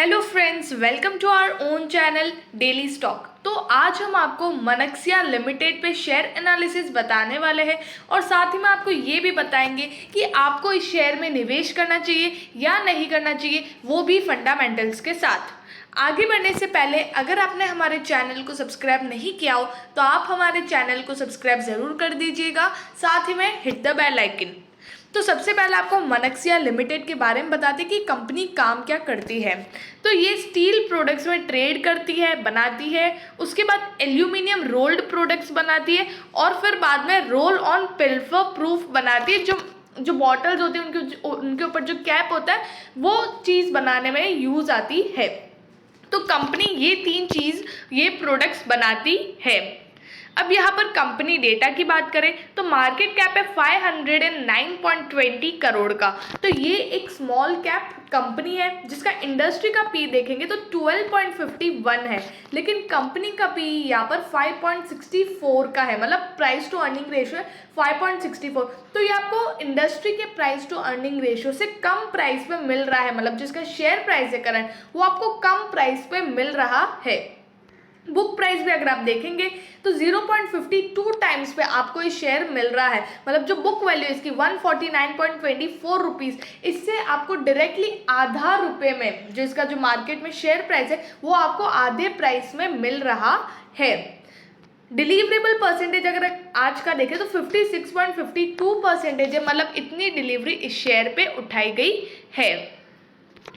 Hello friends, welcome to our own channel daily stock. तो आज हम आपको मनक्सिया लिमिटेड पे शेयर एनालिसिस बताने वाले हैं और साथ ही में आपको ये भी बताएंगे कि आपको इस शेयर में निवेश करना चाहिए या नहीं करना चाहिए, वो भी फंडामेंटल्स के साथ। आगे बढ़ने से पहले अगर आपने हमारे चैनल को सब्सक्राइब नहीं किया हो तो आप हमारे चैनल को सब्सक्राइब ज़रूर कर दीजिएगा, साथ ही में हिट द बेल आइकन। तो सबसे पहले आपको मनक्सिया लिमिटेड के बारे में बताते हैं कि कंपनी काम क्या करती है। तो ये स्टील प्रोडक्ट्स में ट्रेड करती है, बनाती है, उसके बाद एल्यूमिनियम रोल्ड प्रोडक्ट्स बनाती है और फिर बाद में रोल ऑन पिल्फर प्रूफ बनाती है। जो बॉटल्स होती हैं उनके ऊपर जो कैप होता है वो चीज़ बनाने में यूज़ आती है। तो कंपनी ये तीन चीज़ ये प्रोडक्ट्स बनाती है। अब यहाँ पर कंपनी डेटा की बात करें तो मार्केट कैप है 509.20 करोड़ का। तो ये एक स्मॉल कैप कंपनी है जिसका इंडस्ट्री का पी देखेंगे तो 12.51 है, लेकिन कंपनी का पी यहाँ पर 5.64 का है, मतलब प्राइस टू अर्निंग रेशियो है 5.64। तो ये आपको इंडस्ट्री के प्राइस टू अर्निंग रेशियो से कम प्राइस पे मिल रहा है, मतलब जिसका शेयर प्राइस है करंट वो आपको कम प्राइस पे मिल रहा है। बुक प्राइस भी अगर आप देखेंगे तो 0.52 टाइम्स पे आपको ये शेयर मिल रहा है, मतलब जो बुक वैल्यू इसकी 149.24 रुपीज़, इससे आपको डायरेक्टली आधा रुपये में जो इसका जो मार्केट में शेयर प्राइस है वो आपको आधे प्राइस में मिल रहा है। डिलीवरेबल परसेंटेज अगर आज का देखें तो 56.52% है, मतलब इतनी डिलीवरी इस शेयर पे उठाई गई है।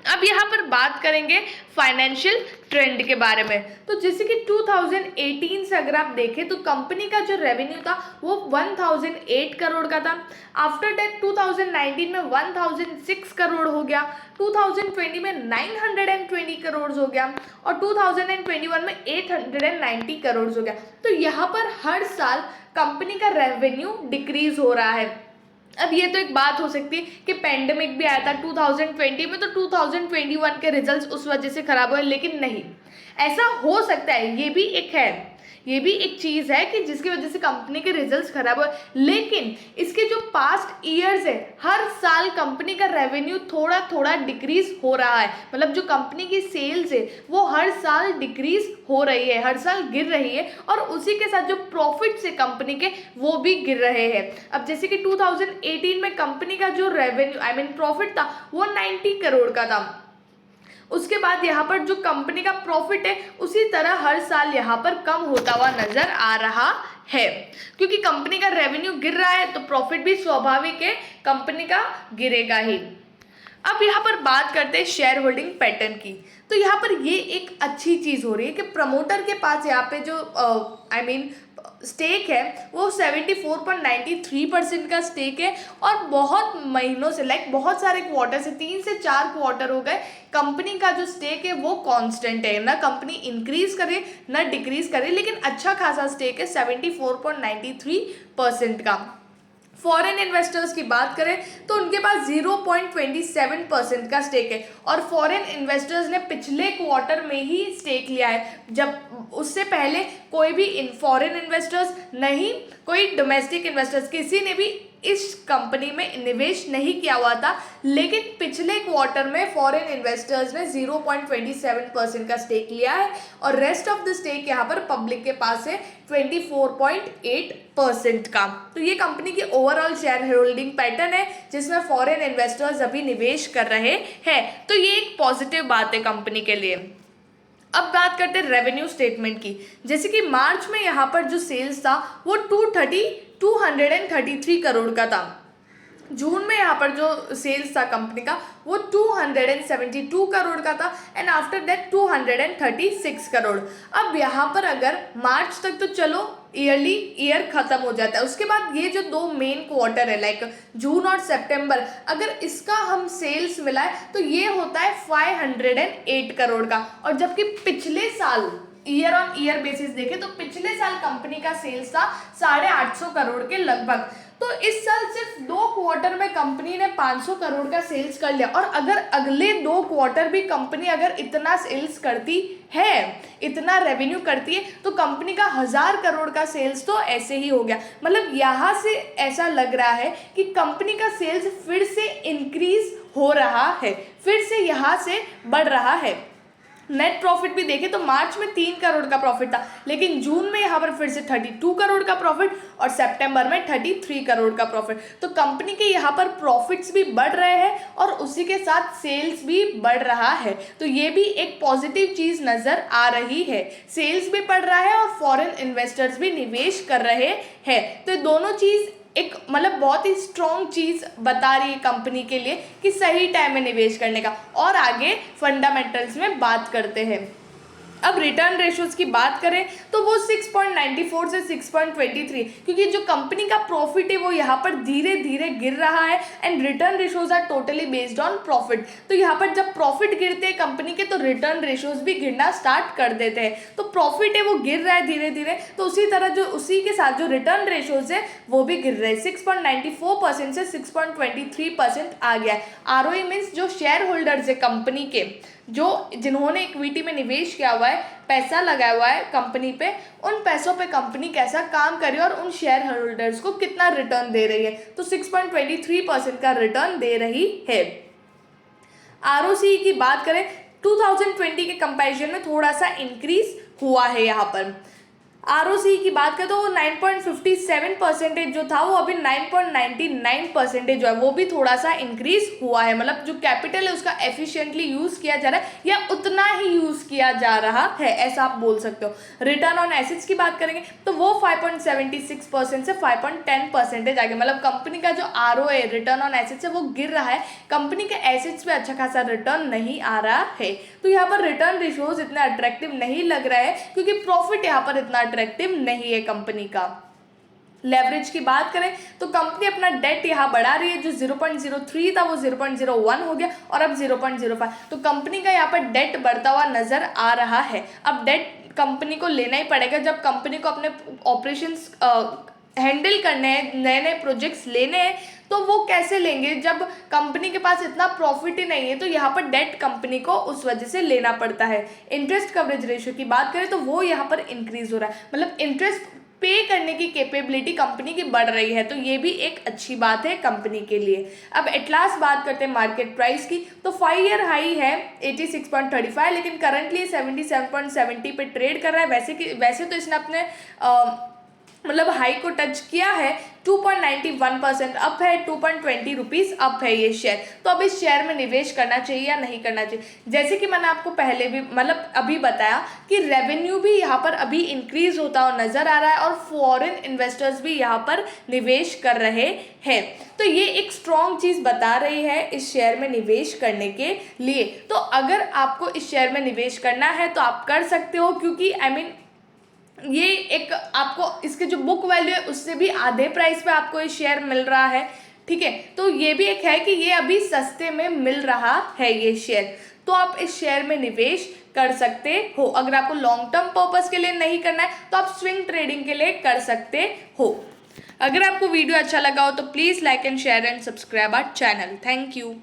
अब यहाँ पर बात करेंगे फाइनेंशियल ट्रेंड के बारे में। तो जैसे कि 2018 से अगर आप देखें तो कंपनी का जो रेवेन्यू था वो 1008 करोड़ का था। आफ्टर दैट 2019 में 1006 करोड़ हो गया, 2020 में 920 करोड़ हो गया और 2021 में 890 करोड़ हो गया। तो यहाँ पर हर साल कंपनी का रेवेन्यू डिक्रीज हो रहा है। अब ये तो एक बात हो सकती है कि पेंडेमिक भी आया था 2020 में, तो 2021 के रिजल्ट्स उस वजह से खराब हुए, लेकिन नहीं, ऐसा हो सकता है, ये भी एक चीज़ है कि जिसकी वजह से कंपनी के रिजल्ट्स खराब हुए, लेकिन इसके जो पास्ट ईयर्स है हर साल कंपनी का रेवेन्यू थोड़ा थोड़ा डिक्रीज हो रहा है, मतलब जो कंपनी की सेल्स है वो हर साल डिक्रीज हो रही है, हर साल गिर रही है और उसी के साथ जो प्रॉफिट्स है कंपनी के वो भी गिर रहे हैं। अब जैसे कि 2018 में कंपनी का जो रेवेन्यू प्रॉफिट था वो 90 करोड़ का था, उसके बाद यहाँ पर जो कंपनी का प्रॉफिट है उसी तरह हर साल यहाँ पर कम होता हुआ नजर आ रहा है, क्योंकि कंपनी का रेवेन्यू गिर रहा है तो प्रॉफिट भी स्वाभाविक है कंपनी का गिरेगा ही। अब यहाँ पर बात करते हैं शेयर होल्डिंग पैटर्न की। तो यहाँ पर ये एक अच्छी चीज़ हो रही है कि प्रमोटर के पास यहाँ पे जो स्टेक है वो 74.93% का स्टेक है और बहुत महीनों से बहुत सारे क्वार्टर से 3 से 4 क्वार्टर हो गए कंपनी का जो स्टेक है वो कांस्टेंट है, ना कंपनी इंक्रीज करे ना डिक्रीज करे, लेकिन अच्छा खासा स्टेक है 74.93% का। फॉरेन इन्वेस्टर्स की बात करें तो उनके पास 0.27% का स्टेक है और फॉरेन इन्वेस्टर्स ने पिछले क्वार्टर में ही स्टेक लिया है, जब उससे पहले कोई भी फॉरेन इन्वेस्टर्स नहीं, कोई डोमेस्टिक इन्वेस्टर्स किसी ने भी इस कंपनी में निवेश नहीं किया हुआ था, लेकिन पिछले क्वार्टर में फॉरेन इन्वेस्टर्स ने 0.27% का स्टेक लिया है और रेस्ट ऑफ द स्टेक यहाँ पर पब्लिक के पास है 24.8% का। तो ये कंपनी की ओवरऑल शेयर होल्डिंग पैटर्न है जिसमें फॉरेन इन्वेस्टर्स अभी निवेश कर रहे हैं, तो ये एक पॉजिटिव बात है कंपनी के लिए। अब बात करते हैं रेवेन्यू स्टेटमेंट की। जैसे कि मार्च में यहाँ पर जो सेल्स था वो 233 करोड़ का था, जून में यहाँ पर जो सेल्स था कंपनी का वो 272 करोड़ का था एंड आफ्टर दैट 236 करोड़। अब यहाँ पर अगर मार्च तक तो चलो ईयर खत्म हो जाता है, उसके बाद ये जो दो मेन क्वार्टर है जून और सितंबर, अगर इसका हम सेल्स मिलाए तो ये होता है 508 करोड़ का, और जबकि पिछले साल ईयर ऑन ईयर बेसिस देखें तो पिछले साल कंपनी का सेल्स था 850 करोड़ के लगभग। तो इस साल सिर्फ 2 क्वार्टर में कंपनी ने 500 करोड़ का सेल्स कर लिया, और अगर अगले 2 क्वार्टर भी कंपनी अगर इतना सेल्स करती है, इतना रेवेन्यू करती है, तो कंपनी का 1000 करोड़ का सेल्स तो ऐसे ही हो गया। मतलब यहाँ से ऐसा लग रहा है कि कंपनी का सेल्स फिर से इंक्रीज हो रहा है, फिर से यहाँ से बढ़ रहा है। नेट प्रॉफिट भी देखें तो मार्च में 3 करोड़ का प्रॉफिट था, लेकिन जून में यहाँ पर फिर से 32 करोड़ का प्रॉफिट और सितंबर में 33 करोड़ का प्रॉफिट। तो कंपनी के यहाँ पर प्रॉफिट्स भी बढ़ रहे हैं और उसी के साथ सेल्स भी बढ़ रहा है, तो ये भी एक पॉजिटिव चीज़ नज़र आ रही है। सेल्स भी बढ़ रहा है और फॉरेन इन्वेस्टर्स भी निवेश कर रहे हैं, तो ये दोनों चीज़ एक मतलब बहुत ही स्ट्रॉन्ग चीज़ बता रही है कंपनी के लिए कि सही टाइम में निवेश करने का। और आगे फंडामेंटल्स में बात करते हैं। अब रिटर्न रेशोज़ की बात करें तो वो 6.94 से 6.23, क्योंकि जो कंपनी का प्रॉफिट है वो यहाँ पर धीरे धीरे गिर रहा है and return ratios are totally based on profit. तो यहाँ पर जब प्रॉफिट गिरते हैं कंपनी के तो रिटर्न रेशोज़ भी गिरना स्टार्ट कर देते हैं। तो प्रॉफिट है वो गिर रहा है धीरे धीरे, तो उसी तरह जो उसी के साथ जो रिटर्न रेशोज़ है वो भी गिर रहे हैं। 6.94% से 6.23% आ गया है। ROE मीन्स जो शेयर होल्डर्स है कंपनी के, जो जिन्होंने इक्विटी में निवेश किया हुआ है, पैसा लगाया हुआ है कंपनी पे, उन पैसों पे कंपनी कैसा काम कर रही है और उन शेयर होल्डर्स को कितना रिटर्न दे रही है, तो 6.23% का रिटर्न दे रही है। ROCE की बात करें 2020 के कंपैरिजन में थोड़ा सा इंक्रीज हुआ है। यहाँ पर ROCE की बात करें तो वो 9.57% जो था वो अभी 9.99% जो है वो भी थोड़ा सा इंक्रीज हुआ है। मतलब जो कैपिटल है उसका एफिशिएंटली यूज़ किया जा रहा है या उतना ही यूज़ किया जा रहा है, ऐसा आप बोल सकते हो। रिटर्न ऑन एसेट्स की बात करेंगे तो वो 5.76% से 5.10% आ गया। मतलब कंपनी का जो ROA रिटर्न ऑन एसेट्स है वो गिर रहा है, कंपनी के एसेट्स पे अच्छा खासा रिटर्न नहीं आ रहा है। तो यहाँ पर रिटर्न रेशियोज इतना अट्रैक्टिव नहीं लग रहा है क्योंकि प्रॉफिट यहाँ पर इतना अट्रैक्टिव नहीं है कंपनी का। लेवरेज की बात करें तो कंपनी अपना डेट यहाँ बढ़ा रही है, जो 0.03 था वो 0.01 हो गया और अब 0.05। तो कंपनी का यहाँ पर डेट बढ़ता हुआ नजर आ रहा है। अब डेट कंपनी को लेना ही पड़ेगा जब कंपनी को अपने ऑपरेशंस हैंडल करने हैं, नए नए प्रोजेक्ट्स लेने हैं, तो वो कैसे लेंगे जब कंपनी के पास इतना प्रॉफिट ही नहीं है। तो यहाँ पर डेट कंपनी को उस वजह से लेना पड़ता है। इंटरेस्ट कवरेज रेशियो की बात करें तो वो यहाँ पर इंक्रीज हो रहा है, मतलब इंटरेस्ट पे करने की कैपेबिलिटी कंपनी की बढ़ रही है, तो ये भी एक अच्छी बात है कंपनी के लिए। अब एट लास्ट बात करते हैं मार्केट प्राइस की, तो 5 ईयर हाई है 86.35, लेकिन करंटली 77.70 पे ट्रेड कर रहा है। वैसे तो इसने अपने मतलब हाई को टच किया है, 2.91% अप है, 2.20 रुपीज़ अप है ये शेयर। तो अब इस शेयर में निवेश करना चाहिए या नहीं करना चाहिए? जैसे कि मैंने आपको पहले भी मतलब अभी बताया कि रेवेन्यू भी यहाँ पर अभी इंक्रीज होता हुआ नज़र आ रहा है और फॉरेन इन्वेस्टर्स भी यहाँ पर निवेश कर रहे हैं। तो ये एक स्ट्रॉन्ग चीज़ बता रही है इस शेयर में निवेश करने के लिए। तो अगर आपको इस शेयर में निवेश करना है तो आप कर सकते हो, क्योंकि ये एक आपको इसके जो बुक वैल्यू है उससे भी आधे प्राइस पे आपको ये शेयर मिल रहा है, ठीक है। तो ये भी एक है कि ये अभी सस्ते में मिल रहा है ये शेयर, तो आप इस शेयर में निवेश कर सकते हो। अगर आपको लॉन्ग टर्म पर्पस के लिए नहीं करना है तो आप स्विंग ट्रेडिंग के लिए कर सकते हो। अगर आपको वीडियो अच्छा लगा हो तो please like and share and subscribe our channel. Thank you.